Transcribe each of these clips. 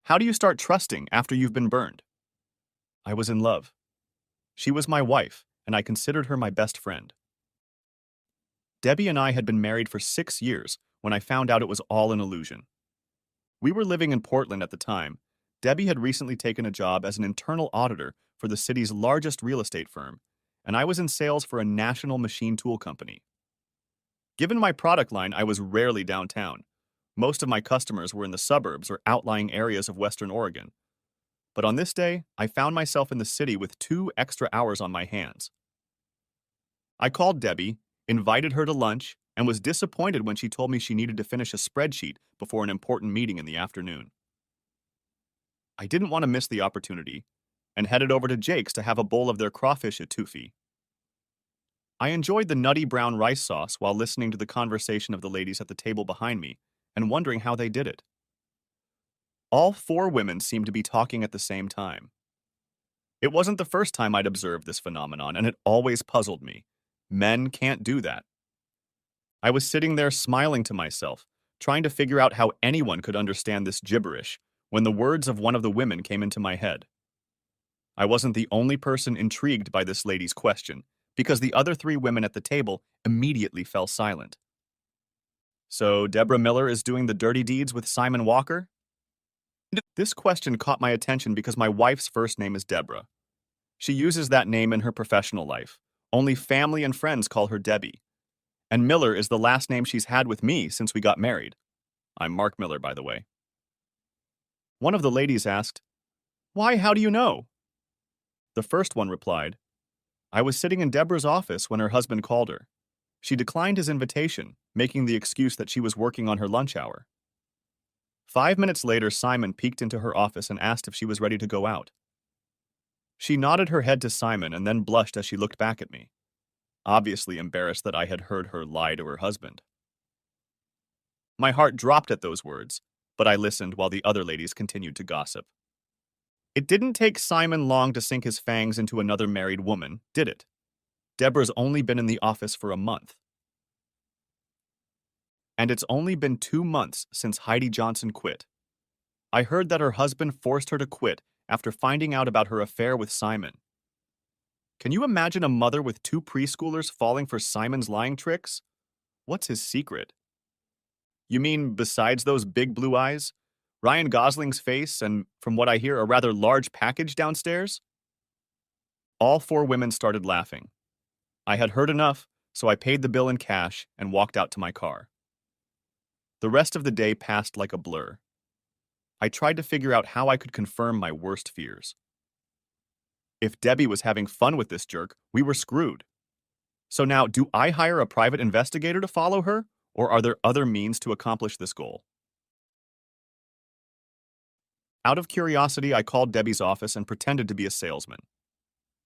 How do you start trusting after you've been burned? I was in love. She was my wife, and I considered her my best friend. Debbie and I had been married for 6 years when I found out it was all an illusion. We were living in Portland at the time. Debbie had recently taken a job as an internal auditor for the city's largest real estate firm, and I was in sales for a national machine tool company. Given my product line, I was rarely downtown. Most of my customers were in the suburbs or outlying areas of Western Oregon. But on this day, I found myself in the city with 2 extra hours on my hands. I called Debbie, invited her to lunch, and was disappointed when she told me she needed to finish a spreadsheet before an important meeting in the afternoon. I didn't want to miss the opportunity, and headed over to Jake's to have a bowl of their crawfish etouffee. I enjoyed the nutty brown rice sauce while listening to the conversation of the ladies at the table behind me and wondering how they did it. All four women seemed to be talking at the same time. It wasn't the first time I'd observed this phenomenon, and it always puzzled me. Men can't do that. I was sitting there smiling to myself, trying to figure out how anyone could understand this gibberish, when the words of one of the women came into my head. I wasn't the only person intrigued by this lady's question, because the other three women at the table immediately fell silent. So Deborah Miller is doing the dirty deeds with Simon Walker? This question caught my attention because my wife's first name is Deborah. She uses that name in her professional life. Only family and friends call her Debbie. And Miller is the last name she's had with me since we got married. I'm Mark Miller, by the way. One of the ladies asked, "Why, how do you know?" The first one replied, "I was sitting in Deborah's office when her husband called her. She declined his invitation, making the excuse that she was working on her lunch hour. 5 minutes later, Simon peeked into her office and asked if she was ready to go out. She nodded her head to Simon and then blushed as she looked back at me, obviously embarrassed that I had heard her lie to her husband. My heart dropped at those words, but I listened while the other ladies continued to gossip. It didn't take Simon long to sink his fangs into another married woman, did it? Deborah's only been in the office for a month. And it's only been 2 months since Heidi Johnson quit. I heard that her husband forced her to quit after finding out about her affair with Simon. Can you imagine a mother with two preschoolers falling for Simon's lying tricks? What's his secret? You mean besides those big blue eyes, Ryan Gosling's face, and from what I hear, a rather large package downstairs? All four women started laughing. I had heard enough, so I paid the bill in cash and walked out to my car. The rest of the day passed like a blur. I tried to figure out how I could confirm my worst fears. If Debbie was having fun with this jerk, we were screwed. So now, do I hire a private investigator to follow her, or are there other means to accomplish this goal? Out of curiosity, I called Debbie's office and pretended to be a salesman.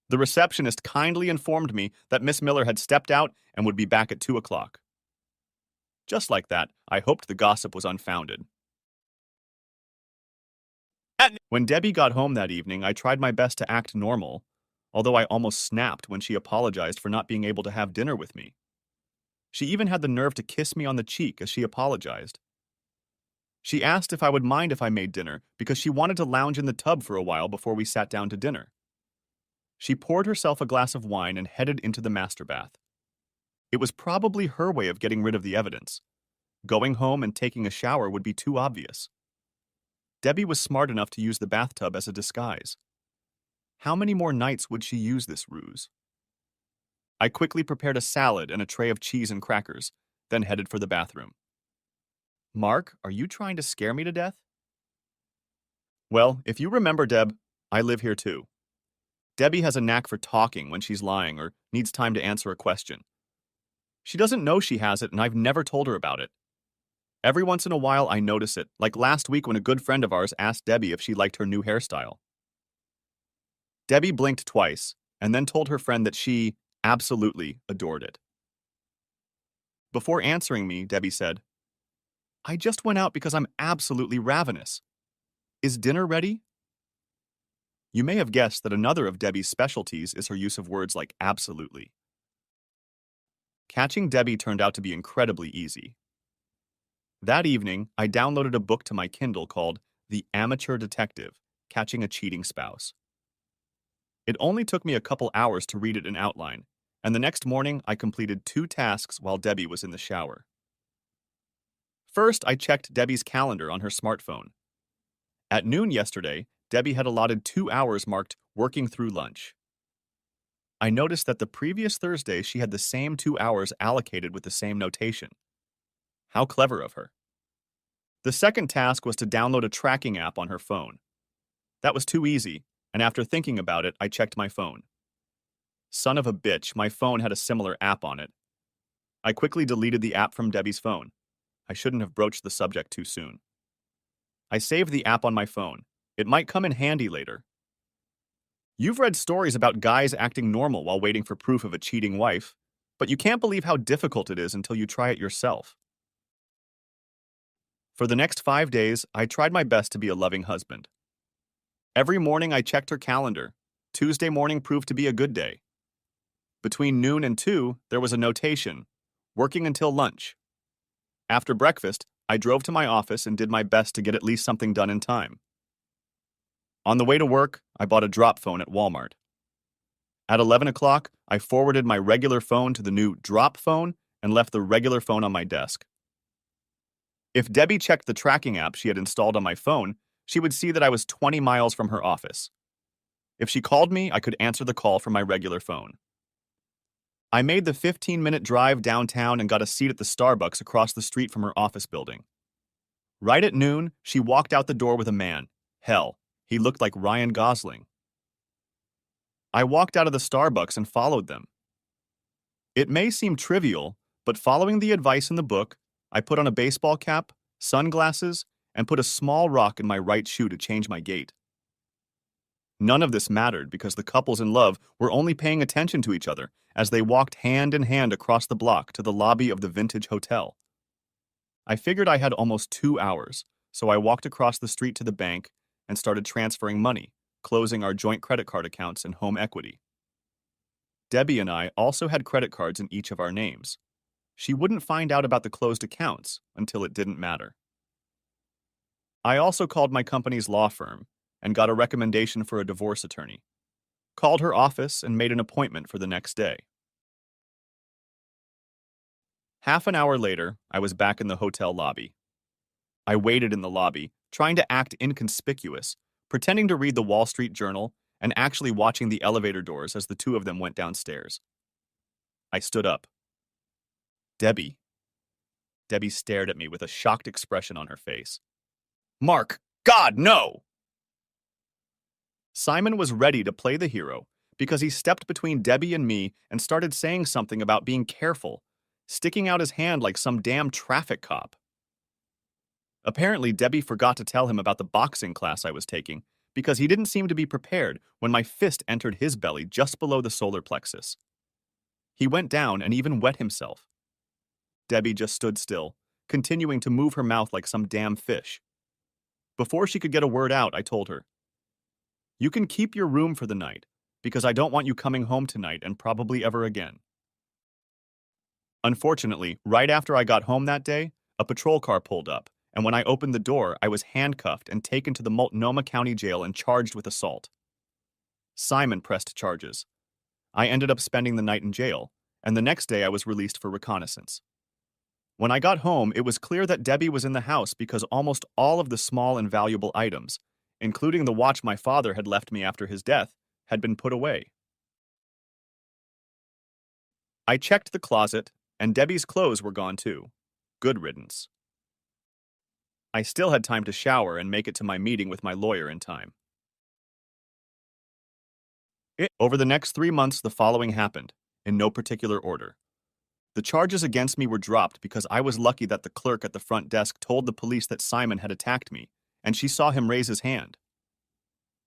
The receptionist kindly informed me that Miss Miller had stepped out and would be back at 2 o'clock. Just like that, I hoped the gossip was unfounded. When Debbie got home that evening, I tried my best to act normal, although I almost snapped when she apologized for not being able to have dinner with me. She even had the nerve to kiss me on the cheek as she apologized. She asked if I would mind if I made dinner because she wanted to lounge in the tub for a while before we sat down to dinner. She poured herself a glass of wine and headed into the master bath. It was probably her way of getting rid of the evidence. Going home and taking a shower would be too obvious. Debbie was smart enough to use the bathtub as a disguise. How many more nights would she use this ruse? I quickly prepared a salad and a tray of cheese and crackers, then headed for the bathroom. Mark, are you trying to scare me to death? Well, if you remember, Deb, I live here too. Debbie has a knack for talking when she's lying or needs time to answer a question. She doesn't know she has it, and I've never told her about it. Every once in a while, I notice it, like last week when a good friend of ours asked Debbie if she liked her new hairstyle. Debbie blinked twice, and then told her friend that she absolutely adored it. Before answering me, Debbie said, "I just went out because I'm absolutely ravenous. Is dinner ready?" You may have guessed that another of Debbie's specialties is her use of words like absolutely. Catching Debbie turned out to be incredibly easy. That evening, I downloaded a book to my Kindle called The Amateur Detective, Catching a Cheating Spouse. It only took me a couple hours to read it in outline, and the next morning I completed 2 tasks while Debbie was in the shower. First, I checked Debbie's calendar on her smartphone. At noon yesterday, Debbie had allotted 2 hours marked working through lunch. I noticed that the previous Thursday she had the same 2 hours allocated with the same notation. How clever of her. The second task was to download a tracking app on her phone. That was too easy, and after thinking about it, I checked my phone. Son of a bitch, my phone had a similar app on it. I quickly deleted the app from Debbie's phone. I shouldn't have broached the subject too soon. I saved the app on my phone. It might come in handy later. You've read stories about guys acting normal while waiting for proof of a cheating wife, but you can't believe how difficult it is until you try it yourself. For the next 5 days, I tried my best to be a loving husband. Every morning I checked her calendar. Tuesday morning proved to be a good day. Between noon and 2, there was a notation, working until lunch. After breakfast, I drove to my office and did my best to get at least something done in time. On the way to work, I bought a drop phone at Walmart. At 11 o'clock, I forwarded my regular phone to the new drop phone and left the regular phone on my desk. If Debbie checked the tracking app she had installed on my phone, she would see that I was 20 miles from her office. If she called me, I could answer the call from my regular phone. I made the 15-minute drive downtown and got a seat at the Starbucks across the street from her office building. Right at noon, she walked out the door with a man. Hell, he looked like Ryan Gosling. I walked out of the Starbucks and followed them. It may seem trivial, but following the advice in the book, I put on a baseball cap, sunglasses, and put a small rock in my right shoe to change my gait. None of this mattered because the couples in love were only paying attention to each other as they walked hand in hand across the block to the lobby of the Vintage Hotel. I figured I had almost 2 hours, so I walked across the street to the bank and started transferring money, closing our joint credit card accounts and home equity. Debbie and I also had credit cards in each of our names. She wouldn't find out about the closed accounts until it didn't matter. I also called my company's law firm and got a recommendation for a divorce attorney, called her office and made an appointment for the next day. Half an hour later, I was back in the hotel lobby. I waited in the lobby, trying to act inconspicuous, pretending to read the Wall Street Journal and actually watching the elevator doors as the two of them went downstairs. I stood up. Debbie. Debbie stared at me with a shocked expression on her face. Mark, God, no! Simon was ready to play the hero because he stepped between Debbie and me and started saying something about being careful, sticking out his hand like some damn traffic cop. Apparently, Debbie forgot to tell him about the boxing class I was taking because he didn't seem to be prepared when my fist entered his belly just below the solar plexus. He went down and even wet himself. Debbie just stood still, continuing to move her mouth like some damn fish. Before she could get a word out, I told her, "You can keep your room for the night, because I don't want you coming home tonight and probably ever again." Unfortunately, right after I got home that day, a patrol car pulled up, and when I opened the door, I was handcuffed and taken to the Multnomah County Jail and charged with assault. Simon pressed charges. I ended up spending the night in jail, and the next day I was released for reconnaissance. When I got home, it was clear that Debbie was in the house because almost all of the small and valuable items, including the watch my father had left me after his death, had been put away. I checked the closet, and Debbie's clothes were gone too. Good riddance. I still had time to shower and make it to my meeting with my lawyer in time. Over the next 3 months, the following happened, in no particular order. The charges against me were dropped because I was lucky that the clerk at the front desk told the police that Simon had attacked me, and she saw him raise his hand.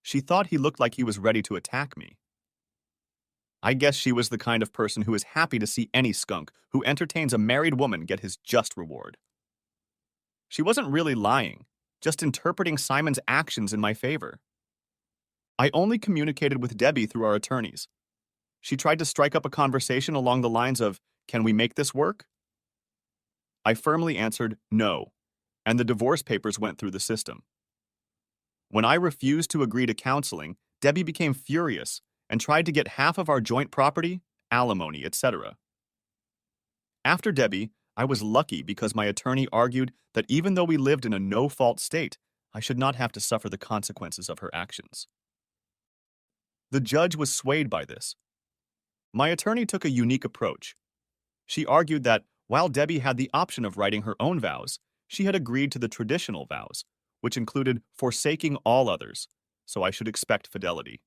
She thought he looked like he was ready to attack me. I guess she was the kind of person who is happy to see any skunk who entertains a married woman get his just reward. She wasn't really lying, just interpreting Simon's actions in my favor. I only communicated with Debbie through our attorneys. She tried to strike up a conversation along the lines of, "Can we make this work?" I firmly answered no, and the divorce papers went through the system. When I refused to agree to counseling, Debbie became furious and tried to get half of our joint property, alimony, etc. After Debbie, I was lucky because my attorney argued that even though we lived in a no-fault state, I should not have to suffer the consequences of her actions. The judge was swayed by this. My attorney took a unique approach. She argued that while Debbie had the option of writing her own vows, she had agreed to the traditional vows, which included forsaking all others, so I should expect fidelity.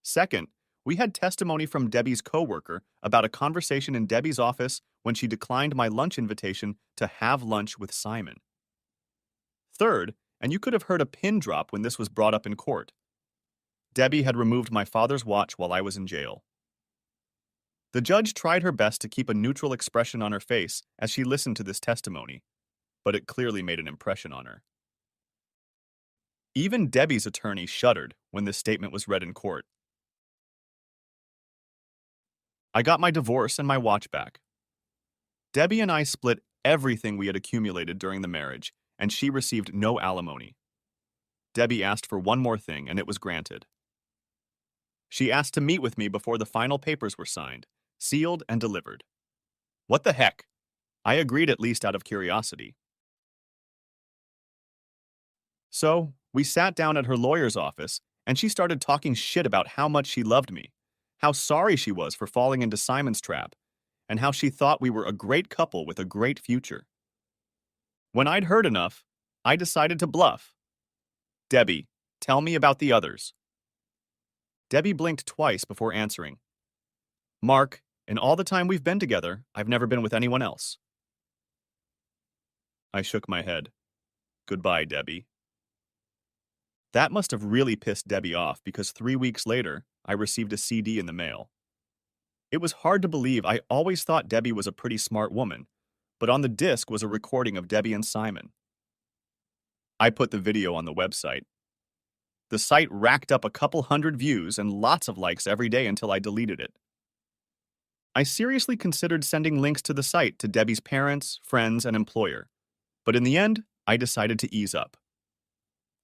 Second, we had testimony from Debbie's coworker about a conversation in Debbie's office when she declined my lunch invitation to have lunch with Simon. Third, and you could have heard a pin drop when this was brought up in court, Debbie had removed my father's watch while I was in jail. The judge tried her best to keep a neutral expression on her face as she listened to this testimony, but it clearly made an impression on her. Even Debbie's attorney shuddered when this statement was read in court. I got my divorce and my watch back. Debbie and I split everything we had accumulated during the marriage, and she received no alimony. Debbie asked for one more thing, and it was granted. She asked to meet with me before the final papers were signed, sealed, and delivered. What the heck? I agreed, at least out of curiosity. So, we sat down at her lawyer's office, and she started talking shit about how much she loved me, how sorry she was for falling into Simon's trap, and how she thought we were a great couple with a great future. When I'd heard enough, I decided to bluff. Debbie, tell me about the others. Debbie blinked twice before answering. Mark, in all the time we've been together, I've never been with anyone else. I shook my head. Goodbye, Debbie. That must have really pissed Debbie off because 3 weeks later, I received a CD in the mail. It was hard to believe. I always thought Debbie was a pretty smart woman, but on the disc was a recording of Debbie and Simon. I put the video on the website. The site racked up a couple hundred views and lots of likes every day until I deleted it. I seriously considered sending links to the site to Debbie's parents, friends, and employer, but in the end, I decided to ease up.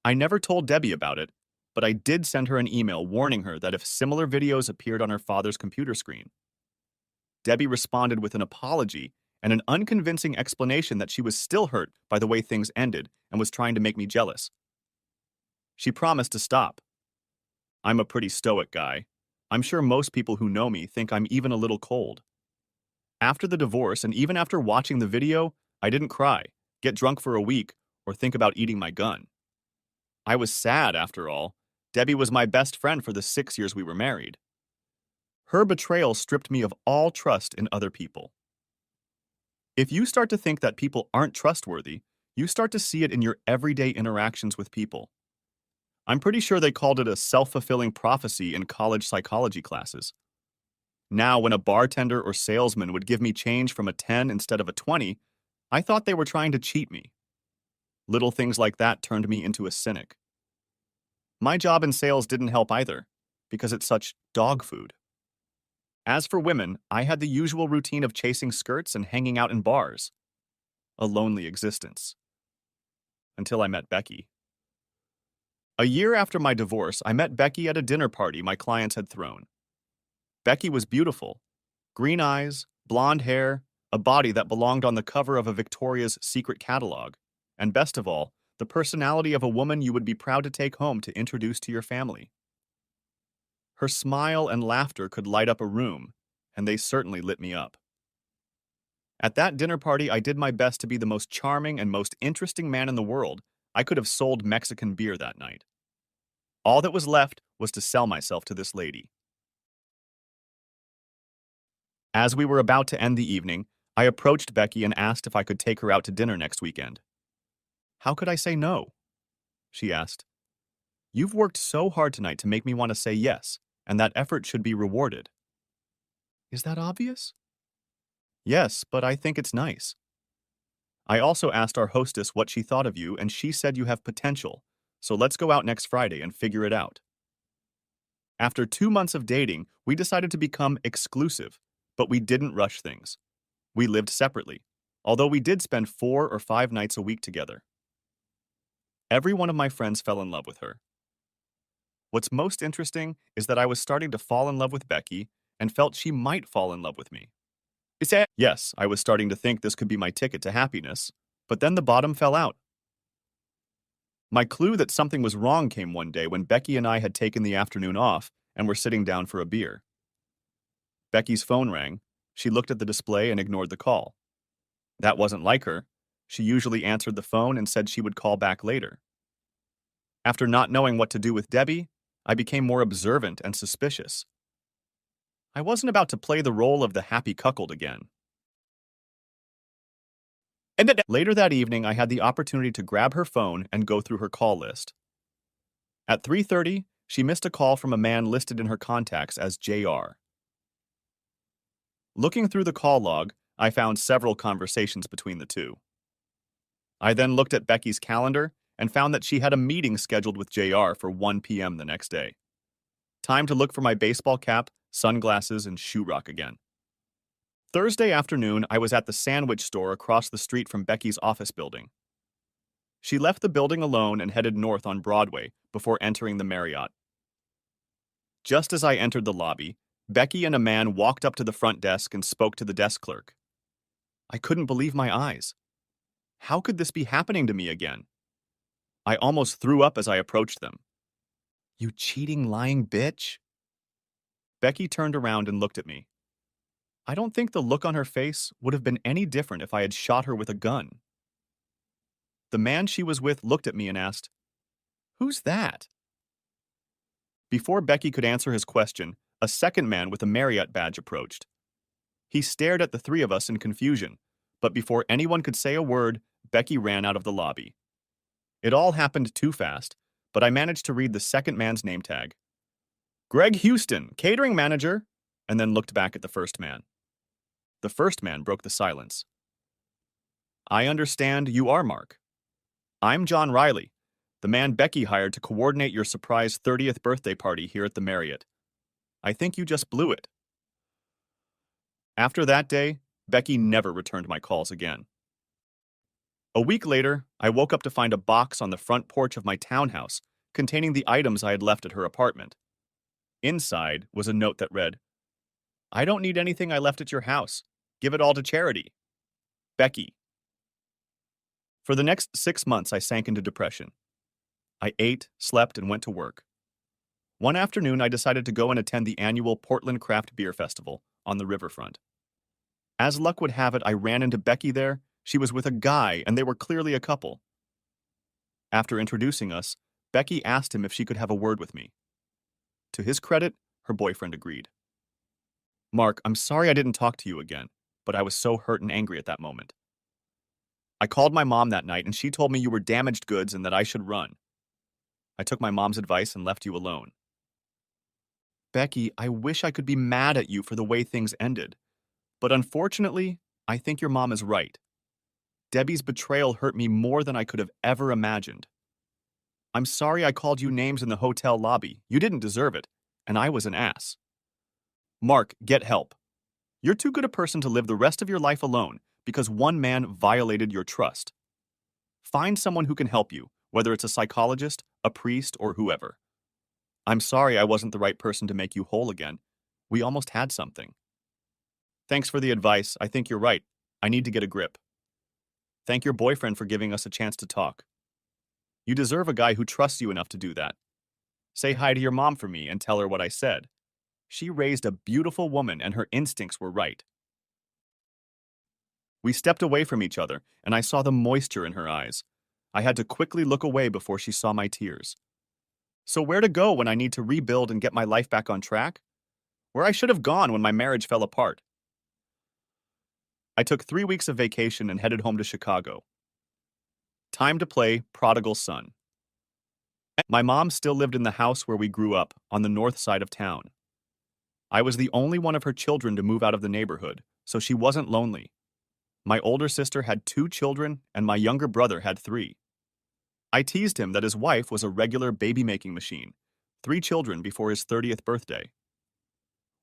I never told Debbie about it, but I did send her an email warning her that if similar videos appeared on her father's computer screen. Debbie responded with an apology and an unconvincing explanation that she was still hurt by the way things ended and was trying to make me jealous. She promised to stop. I'm a pretty stoic guy. I'm sure most people who know me think I'm even a little cold. After the divorce and even after watching the video, I didn't cry, get drunk for a week, or think about eating my gun. I was sad, after all. Debbie was my best friend for the 6 years we were married. Her betrayal stripped me of all trust in other people. If you start to think that people aren't trustworthy, you start to see it in your everyday interactions with people. I'm pretty sure they called it a self-fulfilling prophecy in college psychology classes. Now, when a bartender or salesman would give me change from a 10 instead of a 20, I thought they were trying to cheat me. Little things like that turned me into a cynic. My job in sales didn't help either, because it's such dog food. As for women, I had the usual routine of chasing skirts and hanging out in bars. A lonely existence. Until I met Becky. A year after my divorce, I met Becky at a dinner party my clients had thrown. Becky was beautiful. Green eyes, blonde hair, a body that belonged on the cover of a Victoria's Secret catalog, and best of all, the personality of a woman you would be proud to take home to introduce to your family. Her smile and laughter could light up a room, and they certainly lit me up. At that dinner party, I did my best to be the most charming and most interesting man in the world. I could have sold Mexican beer that night. All that was left was to sell myself to this lady. As we were about to end the evening, I approached Becky and asked if I could take her out to dinner next weekend. How could I say no? She asked. You've worked so hard tonight to make me want to say yes, and that effort should be rewarded. Is that obvious? Yes, but I think it's nice. I also asked our hostess what she thought of you, and she said you have potential, so let's go out next Friday and figure it out. After 2 months of dating, we decided to become exclusive, but we didn't rush things. We lived separately, although we did spend 4 or 5 nights a week together. Every one of my friends fell in love with her. What's most interesting is that I was starting to fall in love with Becky and felt she might fall in love with me. Yes, I was starting to think this could be my ticket to happiness, but then the bottom fell out. My clue that something was wrong came one day when Becky and I had taken the afternoon off and were sitting down for a beer. Becky's phone rang. She looked at the display and ignored the call. That wasn't like her. She usually answered the phone and said she would call back later. After not knowing what to do with Debbie, I became more observant and suspicious. I wasn't about to play the role of the happy cuckold again. And then later that evening, I had the opportunity to grab her phone and go through her call list. At 3:30, she missed a call from a man listed in her contacts as JR. Looking through the call log, I found several conversations between the two. I then looked at Becky's calendar and found that she had a meeting scheduled with JR for 1 p.m. the next day. Time to look for my baseball cap, sunglasses, and shoe rock again. Thursday afternoon, I was at the sandwich store across the street from Becky's office building. She left the building alone and headed north on Broadway before entering the Marriott. Just as I entered the lobby, Becky and a man walked up to the front desk and spoke to the desk clerk. I couldn't believe my eyes. How could this be happening to me again? I almost threw up as I approached them. You cheating, lying bitch? Becky turned around and looked at me. I don't think the look on her face would have been any different if I had shot her with a gun. The man she was with looked at me and asked, "Who's that?" Before Becky could answer his question, a second man with a Marriott badge approached. He stared at the three of us in confusion, but before anyone could say a word, Becky ran out of the lobby. It all happened too fast, but I managed to read the second man's name tag. Greg Houston, catering manager, and then looked back at the first man. The first man broke the silence. I understand you are Mark. I'm John Riley, the man Becky hired to coordinate your surprise 30th birthday party here at the Marriott. I think you just blew it. After that day, Becky never returned my calls again. A week later, I woke up to find a box on the front porch of my townhouse containing the items I had left at her apartment. Inside was a note that read, I don't need anything I left at your house. Give it all to charity. Becky. For the next 6 months, I sank into depression. I ate, slept, and went to work. One afternoon, I decided to go and attend the annual Portland Craft Beer Festival on the riverfront. As luck would have it, I ran into Becky there. She was with a guy, and they were clearly a couple. After introducing us, Becky asked him if she could have a word with me. To his credit, her boyfriend agreed. Mark, I'm sorry I didn't talk to you again, but I was so hurt and angry at that moment. I called my mom that night, and she told me you were damaged goods and that I should run. I took my mom's advice and left you alone. Becky, I wish I could be mad at you for the way things ended, but unfortunately, I think your mom is right. Debbie's betrayal hurt me more than I could have ever imagined. I'm sorry I called you names in the hotel lobby. You didn't deserve it, and I was an ass. Mark, get help. You're too good a person to live the rest of your life alone because one man violated your trust. Find someone who can help you, whether it's a psychologist, a priest, or whoever. I'm sorry I wasn't the right person to make you whole again. We almost had something. Thanks for the advice. I think you're right. I need to get a grip. Thank your boyfriend for giving us a chance to talk. You deserve a guy who trusts you enough to do that. Say hi to your mom for me and tell her what I said. She raised a beautiful woman and her instincts were right. We stepped away from each other, and I saw the moisture in her eyes. I had to quickly look away before she saw my tears. So where to go when I need to rebuild and get my life back on track? Where I should have gone when my marriage fell apart. I took 3 weeks of vacation and headed home to Chicago. Time to play prodigal son. My mom still lived in the house where we grew up, on the north side of town. I was the only one of her children to move out of the neighborhood, so she wasn't lonely. My older sister had 2 children, and my younger brother had 3. I teased him that his wife was a regular baby-making machine, 3 children before his 30th birthday.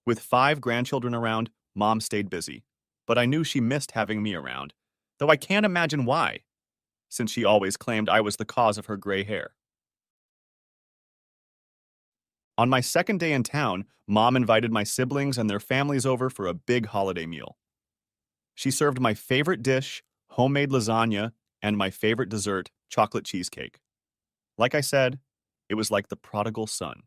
With 5 grandchildren around, Mom stayed busy, but I knew she missed having me around, though I can't imagine why. since she always claimed I was the cause of her gray hair. On my second day in town, Mom invited my siblings and their families over for a big holiday meal. She served my favorite dish, homemade lasagna, and my favorite dessert, chocolate cheesecake. Like I said, it was like the prodigal son.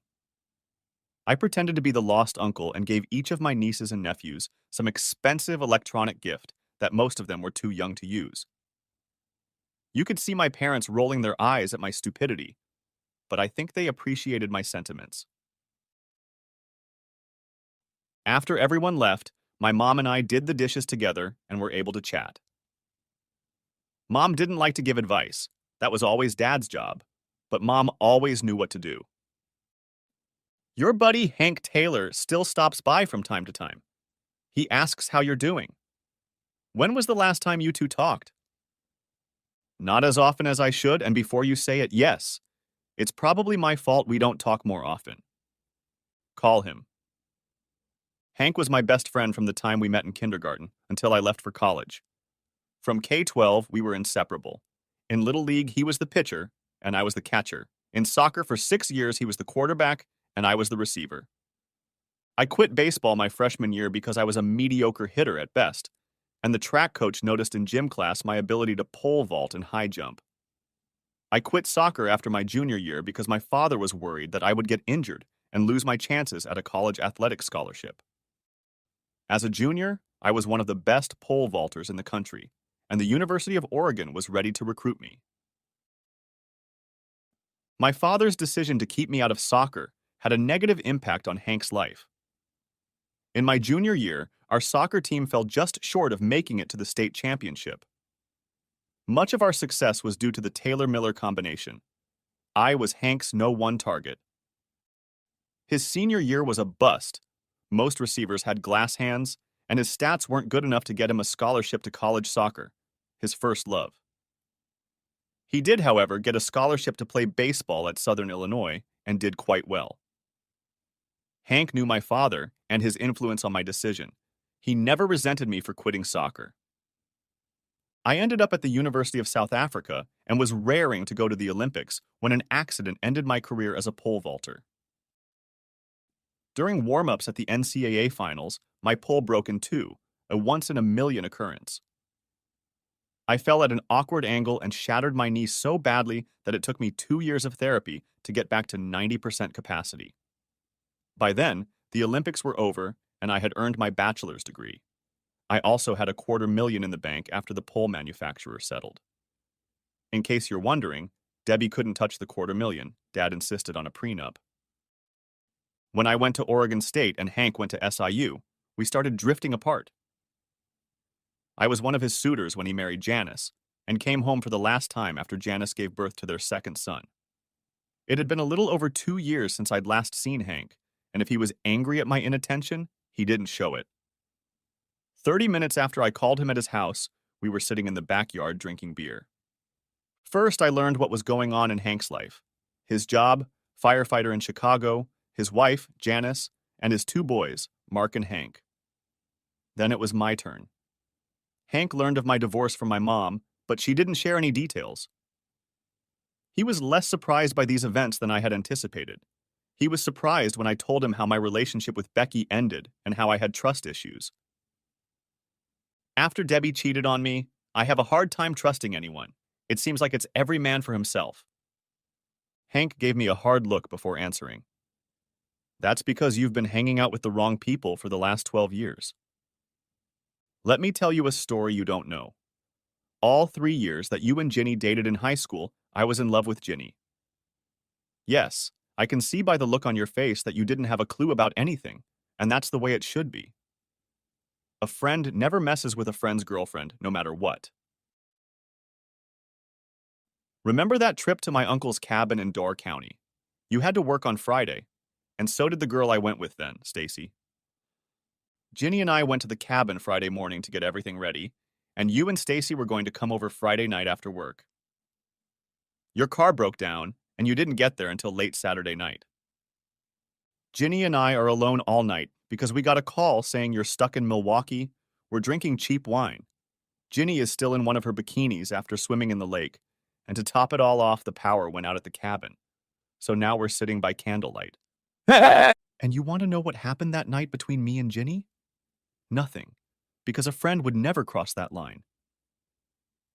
I pretended to be the lost uncle and gave each of my nieces and nephews some expensive electronic gift that most of them were too young to use. You could see my parents rolling their eyes at my stupidity, but I think they appreciated my sentiments. After everyone left, my mom and I did the dishes together and were able to chat. Mom didn't like to give advice. That was always Dad's job. But Mom always knew what to do. Your buddy Hank Taylor still stops by from time to time. He asks how you're doing. When was the last time you two talked? Not as often as I should, and before you say it, yes. It's probably my fault we don't talk more often. Call him. Hank was my best friend from the time we met in kindergarten until I left for college. From K-12, we were inseparable. In Little League, he was the pitcher, and I was the catcher. In soccer, for 6 years, he was the quarterback, and I was the receiver. I quit baseball my freshman year because I was a mediocre hitter at best, and the track coach noticed in gym class my ability to pole vault and high jump. I quit soccer after my junior year because my father was worried that I would get injured and lose my chances at a college athletics scholarship. As a junior, I was one of the best pole vaulters in the country, and the University of Oregon was ready to recruit me. My father's decision to keep me out of soccer had a negative impact on Hank's life. In my junior year, our soccer team fell just short of making it to the state championship. Much of our success was due to the Taylor-Miller combination. I was Hank's no-one target. His senior year was a bust. Most receivers had glass hands, and his stats weren't good enough to get him a scholarship to college soccer, his first love. He did, however, get a scholarship to play baseball at Southern Illinois and did quite well. Hank knew my father and his influence on my decision. He never resented me for quitting soccer. I ended up at the University of South Africa and was raring to go to the Olympics when an accident ended my career as a pole vaulter. During warm-ups at the NCAA finals, my pole broke in two, a once-in-a-million occurrence. I fell at an awkward angle and shattered my knee so badly that it took me 2 years of therapy to get back to 90% capacity. By then, the Olympics were over, and I had earned my bachelor's degree. I also had $250,000 in the bank after the pole manufacturer settled. In case you're wondering, Debbie couldn't touch the $250,000. Dad insisted on a prenup. When I went to Oregon State and Hank went to SIU, we started drifting apart. I was one of his suitors when he married Janice, and came home for the last time after Janice gave birth to their second son. It had been a little over 2 years since I'd last seen Hank, and if he was angry at my inattention, he didn't show it. 30 minutes after I called him at his house, we were sitting in the backyard drinking beer. First, I learned what was going on in Hank's life. His job, firefighter in Chicago, his wife, Janice, and his 2 boys, Mark and Hank. Then it was my turn. Hank learned of my divorce from my mom, but she didn't share any details. He was less surprised by these events than I had anticipated. He was surprised when I told him how my relationship with Becky ended and how I had trust issues. After Debbie cheated on me, I have a hard time trusting anyone. It seems like it's every man for himself. Hank gave me a hard look before answering. That's because you've been hanging out with the wrong people for the last 12 years. Let me tell you a story you don't know. All 3 years that you and Ginny dated in high school, I was in love with Ginny. Yes, I can see by the look on your face that you didn't have a clue about anything, and that's the way it should be. A friend never messes with a friend's girlfriend, no matter what. Remember that trip to my uncle's cabin in Door County? You had to work on Friday, and so did the girl I went with then, Stacy. Ginny and I went to the cabin Friday morning to get everything ready, and you and Stacy were going to come over Friday night after work. Your car broke down, and you didn't get there until late Saturday night. Ginny and I are alone all night because we got a call saying you're stuck in Milwaukee, we're drinking cheap wine. Ginny is still in one of her bikinis after swimming in the lake, And to top it all off, the power went out at the cabin. So now we're sitting by candlelight. And you want to know what happened that night between me and Ginny? Nothing. Because a friend would never cross that line.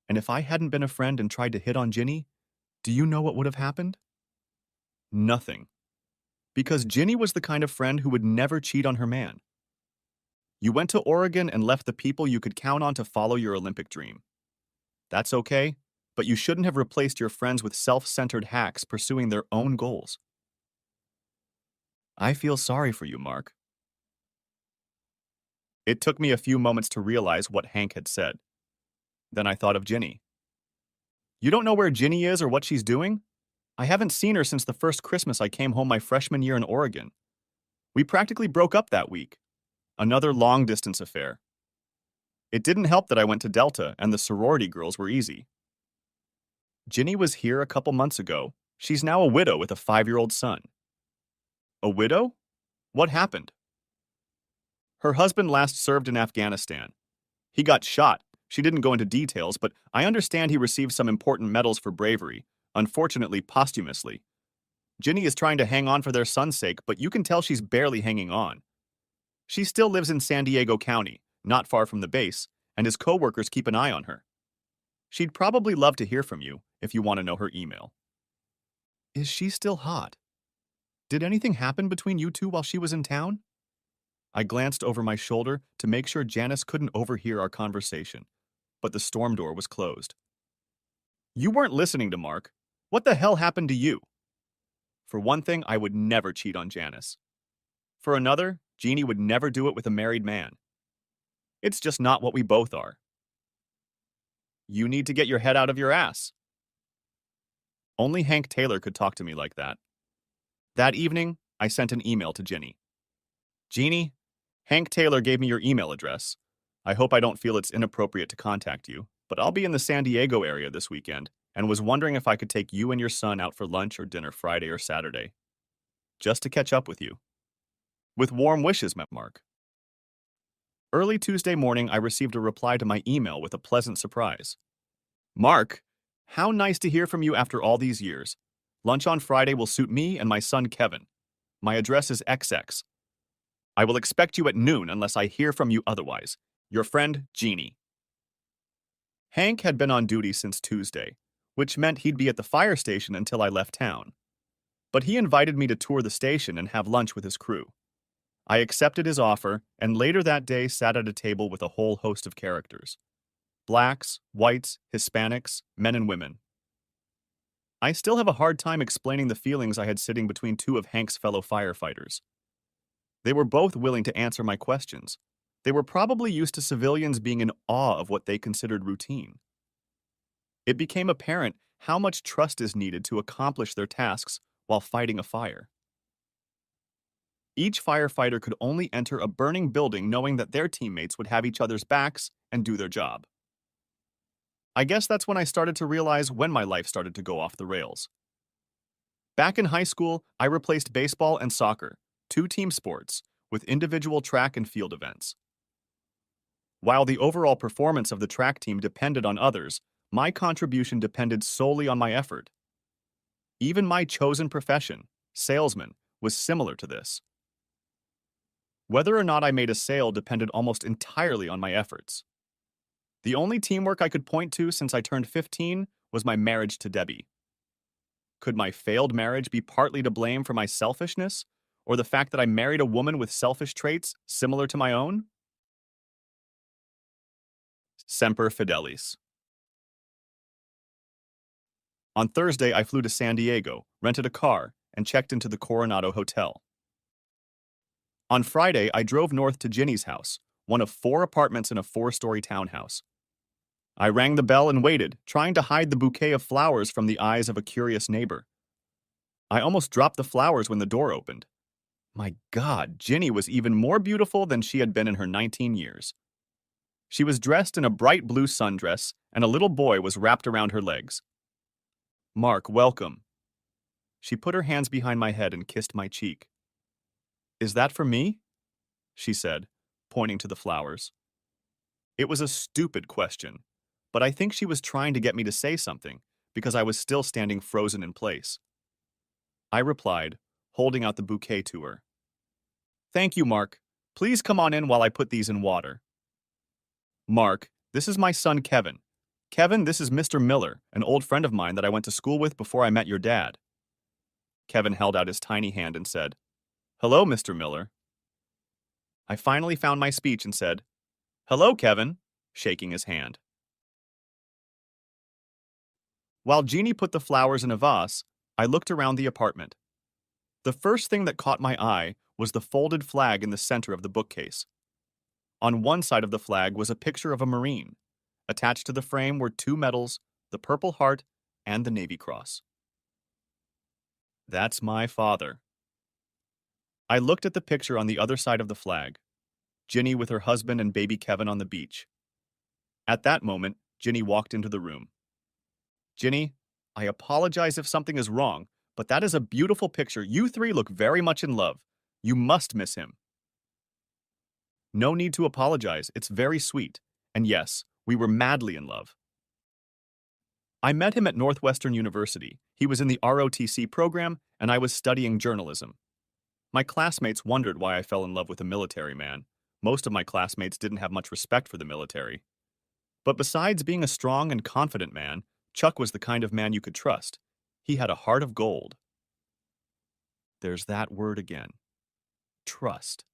And if I hadn't been a friend and tried to hit on Ginny, do you know what would have happened? Nothing. Because Ginny was the kind of friend who would never cheat on her man. You went to Oregon and left the people you could count on to follow your Olympic dream. That's okay, but you shouldn't have replaced your friends with self-centered hacks pursuing their own goals. I feel sorry for you, Mark. It took me a few moments to realize what Hank had said. Then I thought of Ginny. You don't know where Ginny is or what she's doing? I haven't seen her since the first Christmas I came home my freshman year in Oregon. We practically broke up that week. Another long-distance affair. It didn't help that I went to Delta and the sorority girls were easy. Ginny was here a couple months ago. She's now a widow with a 5-year-old son. A widow? What happened? Her husband last served in Afghanistan. He got shot. She didn't go into details, but I understand he received some important medals for bravery, unfortunately posthumously. Ginny is trying to hang on for their son's sake, but you can tell she's barely hanging on. She still lives in San Diego County, not far from the base, and his co-workers keep an eye on her. She'd probably love to hear from you if you want to know her email. Is she still hot? Did anything happen between you two while she was in town? I glanced over my shoulder to make sure Janice couldn't overhear our conversation, but the storm door was closed. You weren't listening to Mark. What the hell happened to you? For one thing, I would never cheat on Janice. For another, Jeannie would never do it with a married man. It's just not what we both are. You need to get your head out of your ass. Only Hank Taylor could talk to me like that. That evening, I sent an email to Ginny. Jeannie, Hank Taylor gave me your email address. I hope I don't feel it's inappropriate to contact you, but I'll be in the San Diego area this weekend and was wondering if I could take you and your son out for lunch or dinner Friday or Saturday. Just to catch up with you. With warm wishes, Mark. Early Tuesday morning, I received a reply to my email with a pleasant surprise. Mark, how nice to hear from you after all these years. Lunch on Friday will suit me and my son Kevin. My address is XX. I will expect you at noon unless I hear from you otherwise. Your friend, Jeannie. Hank had been on duty since Tuesday, which meant he'd be at the fire station until I left town. But he invited me to tour the station and have lunch with his crew. I accepted his offer and later that day sat at a table with a whole host of characters. Blacks, whites, Hispanics, men and women. I still have a hard time explaining the feelings I had sitting between two of Hank's fellow firefighters. They were both willing to answer my questions. They were probably used to civilians being in awe of what they considered routine. It became apparent how much trust is needed to accomplish their tasks while fighting a fire. Each firefighter could only enter a burning building knowing that their teammates would have each other's backs and do their job. I guess that's when I started to realize when my life started to go off the rails. Back in high school, I replaced baseball and soccer, two team sports, with individual track and field events. While the overall performance of the track team depended on others, my contribution depended solely on my effort. Even my chosen profession, salesman, was similar to this. Whether or not I made a sale depended almost entirely on my efforts. The only teamwork I could point to since I turned 15 was my marriage to Debbie. Could my failed marriage be partly to blame for my selfishness, or the fact that I married a woman with selfish traits similar to my own? Semper Fidelis. On Thursday, I flew to San Diego, rented a car, and checked into the Coronado Hotel. On Friday, I drove north to Ginny's house, one of 4 apartments in a 4-story townhouse. I rang the bell and waited, trying to hide the bouquet of flowers from the eyes of a curious neighbor. I almost dropped the flowers when the door opened. My God, Ginny was even more beautiful than she had been in her 19 years. She was dressed in a bright blue sundress, and a little boy was wrapped around her legs. Mark, welcome. She put her hands behind my head and kissed my cheek. Is that for me? She said, pointing to the flowers. It was a stupid question, but I think she was trying to get me to say something, because I was still standing frozen in place. I replied, holding out the bouquet to her. Thank you, Mark. Please come on in while I put these in water. Mark, this is my son Kevin. Kevin, this is Mr. Miller, an old friend of mine that I went to school with before I met your dad. Kevin held out his tiny hand and said, Hello, Mr. Miller. I finally found my speech and said, Hello, Kevin, shaking his hand. While Jeannie put the flowers in a vase, I looked around the apartment. The first thing that caught my eye was the folded flag in the center of the bookcase. On one side of the flag was a picture of a Marine. Attached to the frame were 2 medals, the Purple Heart and the Navy Cross. That's my father. I looked at the picture on the other side of the flag, Ginny with her husband and baby Kevin on the beach. At that moment, Ginny walked into the room. Ginny, I apologize if something is wrong, but that is a beautiful picture. You 3 look very much in love. You must miss him. No need to apologize. It's very sweet. And yes, we were madly in love. I met him at Northwestern University. He was in the ROTC program, and I was studying journalism. My classmates wondered why I fell in love with a military man. Most of my classmates didn't have much respect for the military. But besides being a strong and confident man, Chuck was the kind of man you could trust. He had a heart of gold. There's that word again. Trust.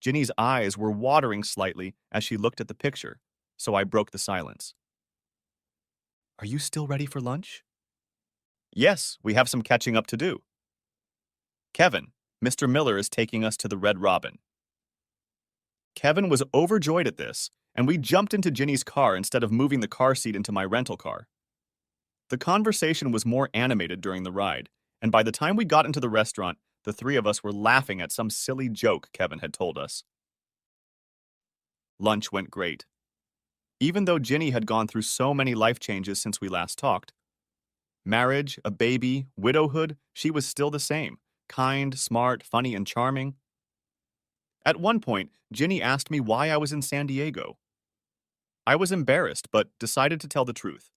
Ginny's eyes were watering slightly as she looked at the picture, so I broke the silence. Are you still ready for lunch? Yes, we have some catching up to do. Kevin, Mr. Miller is taking us to the Red Robin. Kevin was overjoyed at this, and we jumped into Ginny's car instead of moving the car seat into my rental car. The conversation was more animated during the ride, and by the time we got into the restaurant, the 3 of us were laughing at some silly joke Kevin had told us. Lunch went great. Even though Ginny had gone through so many life changes since we last talked, marriage, a baby, widowhood, she was still the same, kind, smart, funny, and charming. At one point, Ginny asked me why I was in San Diego. I was embarrassed, but decided to tell the truth.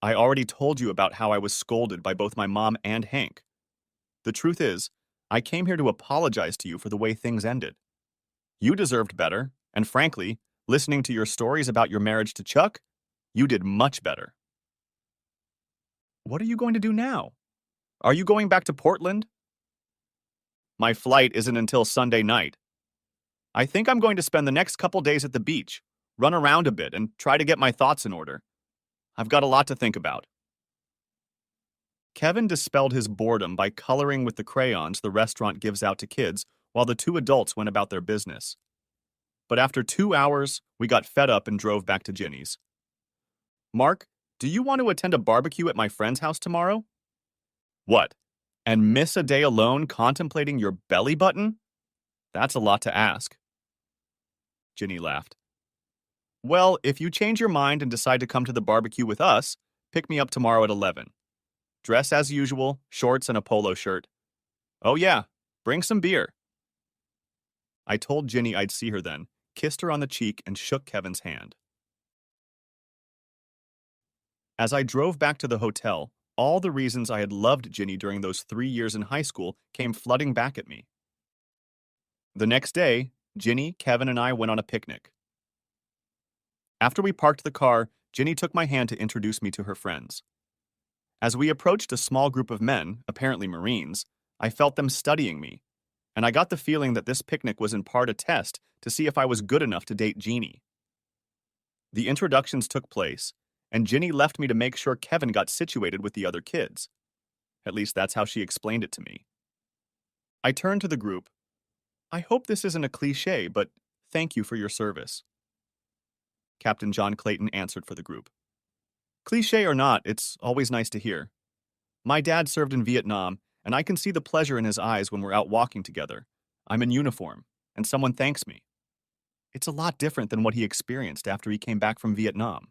I already told you about how I was scolded by both my mom and Hank. The truth is, I came here to apologize to you for the way things ended. You deserved better, and frankly, listening to your stories about your marriage to Chuck, you did much better. What are you going to do now? Are you going back to Portland? My flight isn't until Sunday night. I think I'm going to spend the next couple days at the beach, run around a bit, and try to get my thoughts in order. I've got a lot to think about. Kevin dispelled his boredom by coloring with the crayons the restaurant gives out to kids while the 2 adults went about their business. But after 2 hours, we got fed up and drove back to Ginny's. Mark, do you want to attend a barbecue at my friend's house tomorrow? What? And miss a day alone contemplating your belly button? That's a lot to ask. Ginny laughed. Well, if you change your mind and decide to come to the barbecue with us, pick me up tomorrow at 11. Dress as usual, shorts and a polo shirt. Oh yeah, bring some beer. I told Ginny I'd see her then, kissed her on the cheek, and shook Kevin's hand. As I drove back to the hotel, all the reasons I had loved Ginny during those 3 years in high school came flooding back at me. The next day, Ginny, Kevin, and I went on a picnic. After we parked the car, Ginny took my hand to introduce me to her friends. As we approached a small group of men, apparently Marines, I felt them studying me, and I got the feeling that this picnic was in part a test to see if I was good enough to date Jeannie. The introductions took place, and Ginny left me to make sure Kevin got situated with the other kids. At least that's how she explained it to me. I turned to the group. I hope this isn't a cliché, but thank you for your service. Captain John Clayton answered for the group. Cliché or not, it's always nice to hear. My dad served in Vietnam, and I can see the pleasure in his eyes when we're out walking together. I'm in uniform, and someone thanks me. It's a lot different than what he experienced after he came back from Vietnam.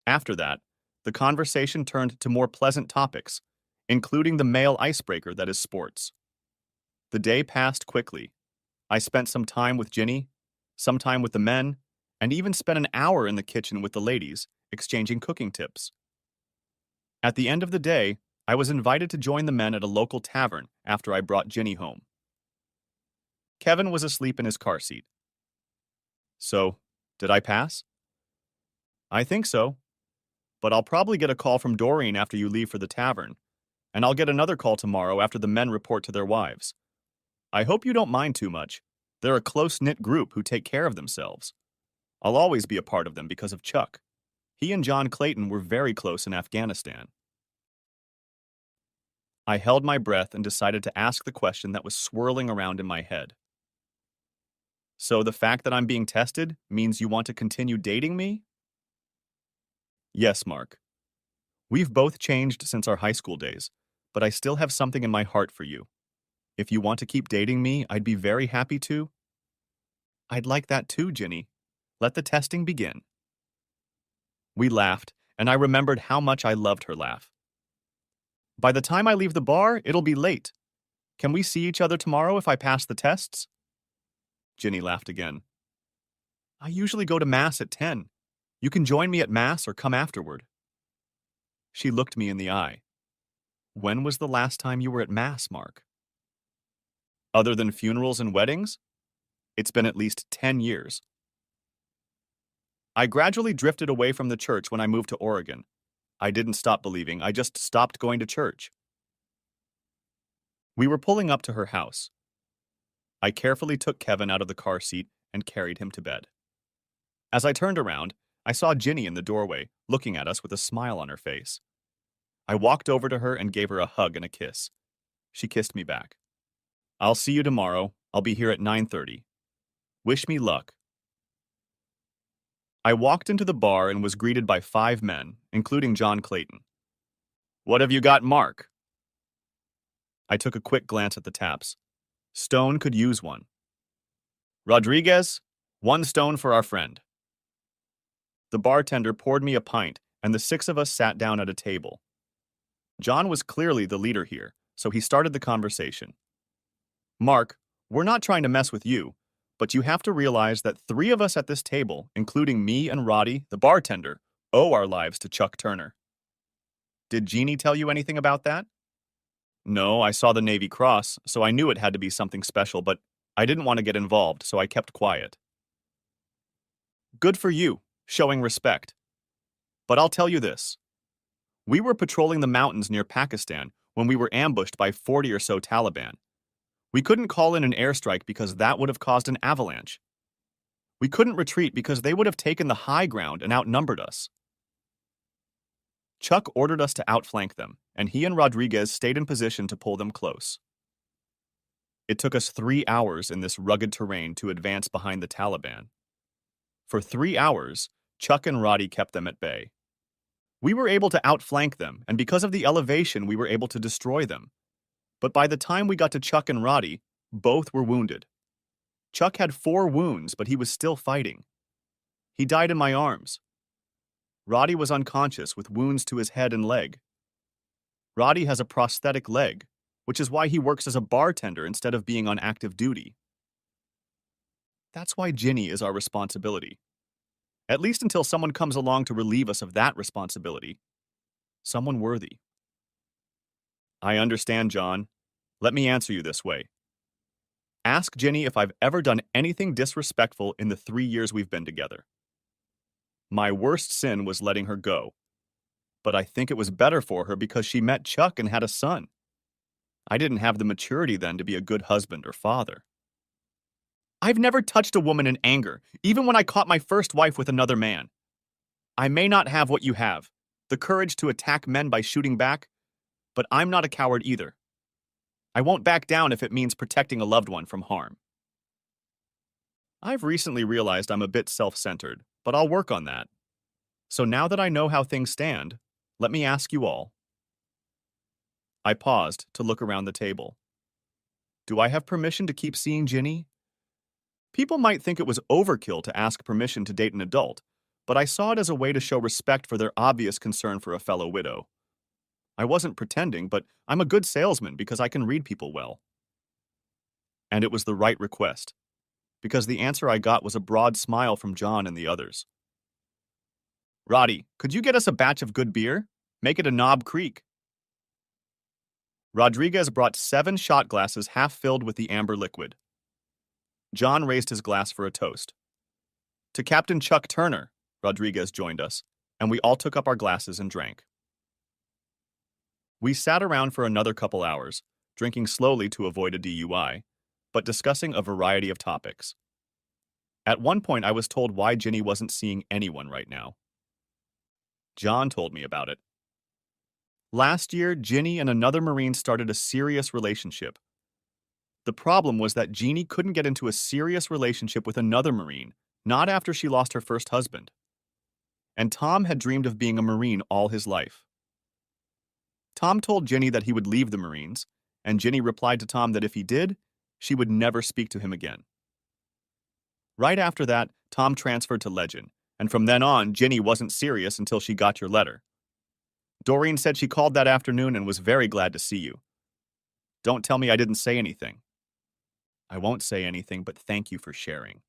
After that, the conversation turned to more pleasant topics, including the male icebreaker that is sports. The day passed quickly. I spent some time with Ginny, some time with the men, and even spent an hour in the kitchen with the ladies, exchanging cooking tips. At the end of the day, I was invited to join the men at a local tavern after I brought Ginny home. Kevin was asleep in his car seat. So, did I pass? I think so, but I'll probably get a call from Doreen after you leave for the tavern, and I'll get another call tomorrow after the men report to their wives. I hope you don't mind too much. They're a close-knit group who take care of themselves. I'll always be a part of them because of Chuck. He and John Clayton were very close in Afghanistan. I held my breath and decided to ask the question that was swirling around in my head. So the fact that I'm being tested means you want to continue dating me? Yes, Mark. We've both changed since our high school days, but I still have something in my heart for you. If you want to keep dating me, I'd be very happy to. I'd like that too, Ginny. Let the testing begin. We laughed, and I remembered how much I loved her laugh. By the time I leave the bar, it'll be late. Can we see each other tomorrow if I pass the tests? Ginny laughed again. I usually go to Mass at 10. You can join me at Mass or come afterward. She looked me in the eye. When was the last time you were at Mass, Mark? Other than funerals and weddings? It's been at least 10 years. I gradually drifted away from the church when I moved to Oregon. I didn't stop believing, I just stopped going to church. We were pulling up to her house. I carefully took Kevin out of the car seat and carried him to bed. As I turned around, I saw Ginny in the doorway, looking at us with a smile on her face. I walked over to her and gave her a hug and a kiss. She kissed me back. I'll see you tomorrow. I'll be here at 9:30. Wish me luck. I walked into the bar and was greeted by 5 men, including John Clayton. What have you got, Mark? I took a quick glance at the taps. Stone could use one. Rodriguez, 1 stone for our friend. The bartender poured me a pint, and the 6 of us sat down at a table. John was clearly the leader here, so he started the conversation. Mark, we're not trying to mess with you, but you have to realize that 3 of us at this table, including me and Roddy, the bartender, owe our lives to Chuck Turner. Did Jeannie tell you anything about that? No, I saw the Navy Cross, so I knew it had to be something special, but I didn't want to get involved, so I kept quiet. Good for you, showing respect. But I'll tell you this. We were patrolling the mountains near Pakistan when we were ambushed by 40 or so Taliban. We couldn't call in an airstrike because that would have caused an avalanche. We couldn't retreat because they would have taken the high ground and outnumbered us. Chuck ordered us to outflank them, and he and Rodriguez stayed in position to pull them close. It took us 3 hours in this rugged terrain to advance behind the Taliban. For 3 hours, Chuck and Roddy kept them at bay. We were able to outflank them, and because of the elevation, we were able to destroy them. But by the time we got to Chuck and Roddy, both were wounded. Chuck had 4 wounds, but he was still fighting. He died in my arms. Roddy was unconscious with wounds to his head and leg. Roddy has a prosthetic leg, which is why he works as a bartender instead of being on active duty. That's why Ginny is our responsibility. At least until someone comes along to relieve us of that responsibility. Someone worthy. I understand, John. Let me answer you this way. Ask Ginny if I've ever done anything disrespectful in the 3 years we've been together. My worst sin was letting her go. But I think it was better for her because she met Chuck and had a son. I didn't have the maturity then to be a good husband or father. I've never touched a woman in anger, even when I caught my first wife with another man. I may not have what you have, the courage to attack men by shooting back, but I'm not a coward either. I won't back down if it means protecting a loved one from harm. I've recently realized I'm a bit self-centered, but I'll work on that. So now that I know how things stand, let me ask you all. I paused to look around the table. Do I have permission to keep seeing Ginny? People might think it was overkill to ask permission to date an adult, but I saw it as a way to show respect for their obvious concern for a fellow widow. I wasn't pretending, but I'm a good salesman because I can read people well. And it was the right request, because the answer I got was a broad smile from John and the others. Roddy, could you get us a batch of good beer? Make it a Knob Creek. Rodriguez brought 7 shot glasses half filled with the amber liquid. John raised his glass for a toast. To Captain Chuck Turner, Rodriguez joined us, and we all took up our glasses and drank. We sat around for another couple hours, drinking slowly to avoid a DUI, but discussing a variety of topics. At one point, I was told why Ginny wasn't seeing anyone right now. John told me about it. Last year, Ginny and another Marine started a serious relationship. The problem was that Jeannie couldn't get into a serious relationship with another Marine, not after she lost her first husband. And Tom had dreamed of being a Marine all his life. Tom told Ginny that he would leave the Marines, and Ginny replied to Tom that if he did, she would never speak to him again. Right after that, Tom transferred to Legend, and from then on, Ginny wasn't serious until she got your letter. Doreen said she called that afternoon and was very glad to see you. Don't tell me I didn't say anything. I won't say anything, but thank you for sharing.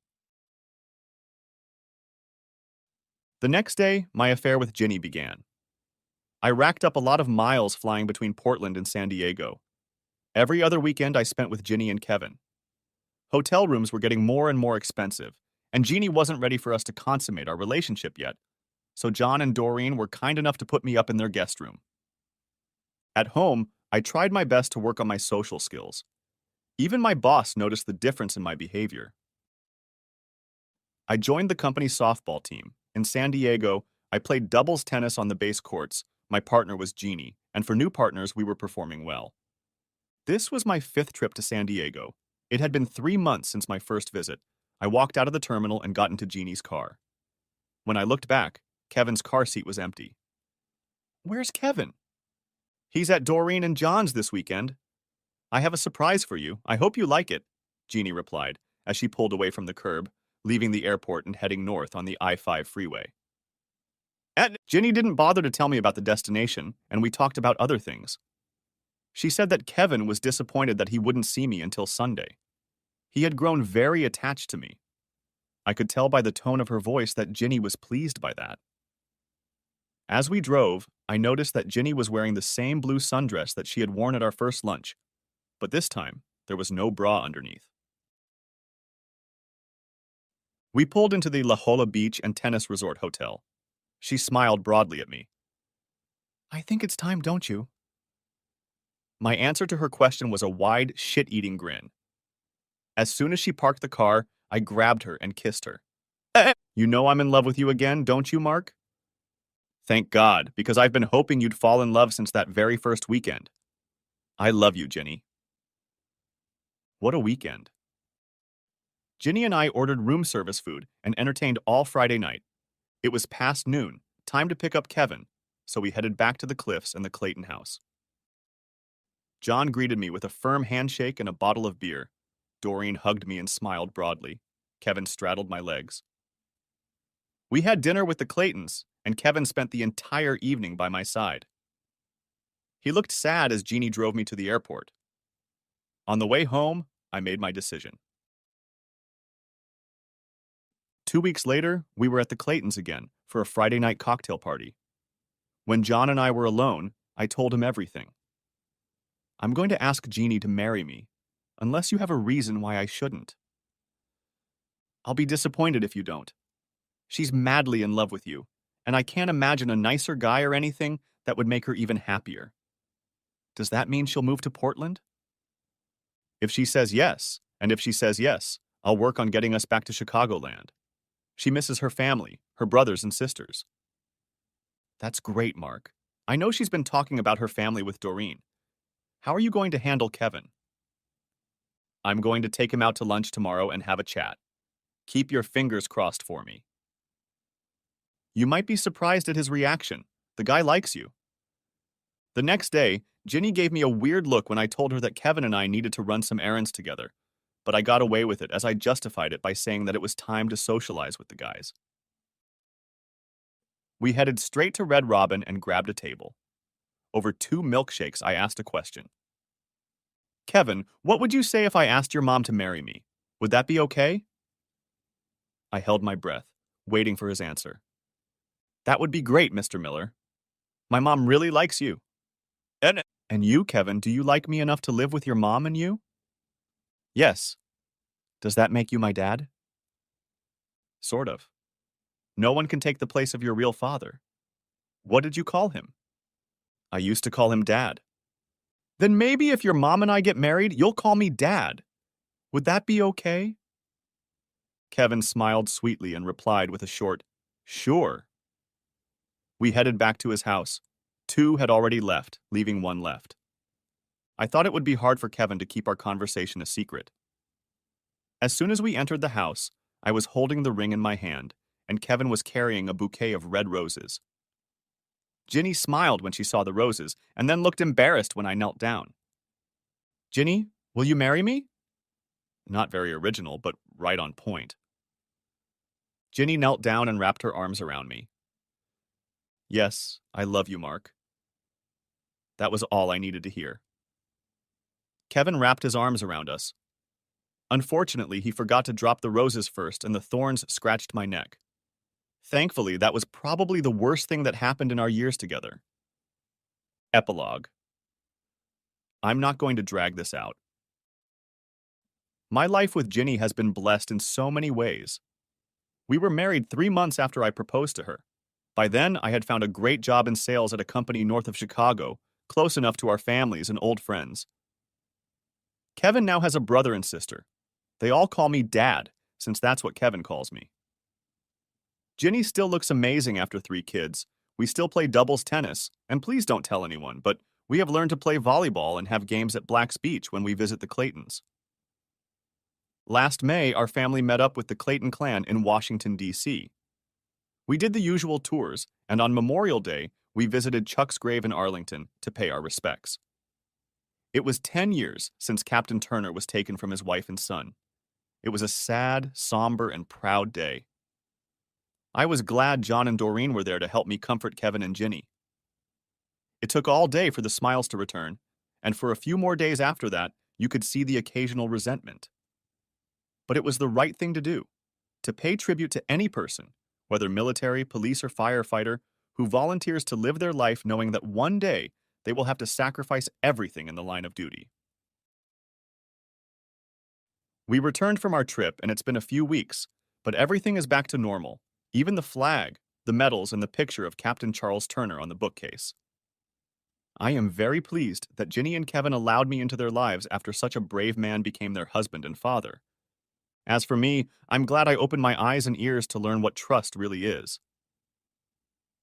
The next day, my affair with Ginny began. I racked up a lot of miles flying between Portland and San Diego. Every other weekend I spent with Ginny and Kevin. Hotel rooms were getting more and more expensive, and Jeannie wasn't ready for us to consummate our relationship yet, so John and Doreen were kind enough to put me up in their guest room. At home, I tried my best to work on my social skills. Even my boss noticed the difference in my behavior. I joined the company's softball team. In San Diego, I played doubles tennis on the base courts. My partner was Jeannie, and for new partners, we were performing well. This was my 5th trip to San Diego. It had been 3 months since my first visit. I walked out of the terminal and got into Jeannie's car. When I looked back, Kevin's car seat was empty. Where's Kevin? He's at Doreen and John's this weekend. I have a surprise for you. I hope you like it, Jeannie replied as she pulled away from the curb, leaving the airport and heading north on the I-5 freeway. Ginny didn't bother to tell me about the destination, and we talked about other things. She said that Kevin was disappointed that he wouldn't see me until Sunday. He had grown very attached to me. I could tell by the tone of her voice that Ginny was pleased by that. As we drove, I noticed that Ginny was wearing the same blue sundress that she had worn at our first lunch, but this time, there was no bra underneath. We pulled into the La Jolla Beach and Tennis Resort Hotel. She smiled broadly at me. I think it's time, don't you? My answer to her question was a wide, shit-eating grin. As soon as she parked the car, I grabbed her and kissed her. You know I'm in love with you again, don't you, Mark? Thank God, because I've been hoping you'd fall in love since that very first weekend. I love you, Ginny. What a weekend. Ginny and I ordered room service food and entertained all Friday night. It was past noon, time to pick up Kevin, so we headed back to the Cliffs and the Clayton house. John greeted me with a firm handshake and a bottle of beer. Doreen hugged me and smiled broadly. Kevin straddled my legs. We had dinner with the Claytons, and Kevin spent the entire evening by my side. He looked sad as Jeannie drove me to the airport. On the way home, I made my decision. 2 weeks later, we were at the Claytons again for a Friday night cocktail party. When John and I were alone, I told him everything. I'm going to ask Jeannie to marry me, unless you have a reason why I shouldn't. I'll be disappointed if you don't. She's madly in love with you, and I can't imagine a nicer guy or anything that would make her even happier. Does that mean she'll move to Portland? If she says yes, and if she says yes, I'll work on getting us back to Chicagoland. She misses her family, her brothers and sisters. That's great, Mark. I know she's been talking about her family with Doreen. How are you going to handle Kevin? I'm going to take him out to lunch tomorrow and have a chat. Keep your fingers crossed for me. You might be surprised at his reaction. The guy likes you. The next day, Ginny gave me a weird look when I told her that Kevin and I needed to run some errands together, but I got away with it as I justified it by saying that it was time to socialize with the guys. We headed straight to Red Robin and grabbed a table. Over 2 milkshakes, I asked a question. Kevin, what would you say if I asked your mom to marry me? Would that be okay? I held my breath, waiting for his answer. That would be great, Mr. Miller. My mom really likes you. And you, Kevin, do you like me enough to live with your mom and you? Yes. Does that make you my dad? Sort of. No one can take the place of your real father. What did you call him? I used to call him Dad. Then maybe if your mom and I get married, you'll call me Dad. Would that be okay? Kevin smiled sweetly and replied with a short, "Sure." We headed back to his house. Two had already left, leaving one left. I thought it would be hard for Kevin to keep our conversation a secret. As soon as we entered the house, I was holding the ring in my hand, and Kevin was carrying a bouquet of red roses. Ginny smiled when she saw the roses, and then looked embarrassed when I knelt down. Ginny, will you marry me? Not very original, but right on point. Ginny knelt down and wrapped her arms around me. Yes, I love you, Mark. That was all I needed to hear. Kevin wrapped his arms around us. Unfortunately, he forgot to drop the roses first, and the thorns scratched my neck. Thankfully, that was probably the worst thing that happened in our years together. Epilogue. I'm not going to drag this out. My life with Ginny has been blessed in so many ways. We were married 3 months after I proposed to her. By then, I had found a great job in sales at a company north of Chicago, close enough to our families and old friends. Kevin now has a brother and sister. They all call me Dad, since that's what Kevin calls me. Ginny still looks amazing after 3 kids. We still play doubles tennis, and please don't tell anyone, but we have learned to play volleyball and have games at Black's Beach when we visit the Claytons. Last May, our family met up with the Clayton clan in Washington, D.C. We did the usual tours, and on Memorial Day, we visited Chuck's grave in Arlington to pay our respects. It was 10 years since Captain Turner was taken from his wife and son. It was a sad, somber, and proud day. I was glad John and Doreen were there to help me comfort Kevin and Ginny. It took all day for the smiles to return, and for a few more days after that, you could see the occasional resentment. But it was the right thing to do, to pay tribute to any person, whether military, police, or firefighter, who volunteers to live their life knowing that one day they will have to sacrifice everything in the line of duty. We returned from our trip, and it's been a few weeks, but everything is back to normal, even the flag, the medals, and the picture of Captain Charles Turner on the bookcase. I am very pleased that Ginny and Kevin allowed me into their lives after such a brave man became their husband and father. As for me, I'm glad I opened my eyes and ears to learn what trust really is.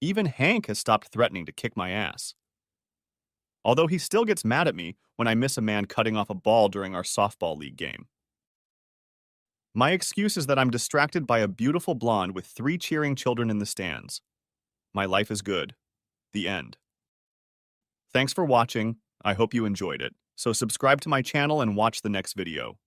Even Hank has stopped threatening to kick my ass. Although he still gets mad at me when I miss a man cutting off a ball during our softball league game. My excuse is that I'm distracted by a beautiful blonde with 3 cheering children in the stands. My life is good. The end. Thanks for watching. I hope you enjoyed it. So subscribe to my channel and watch the next video.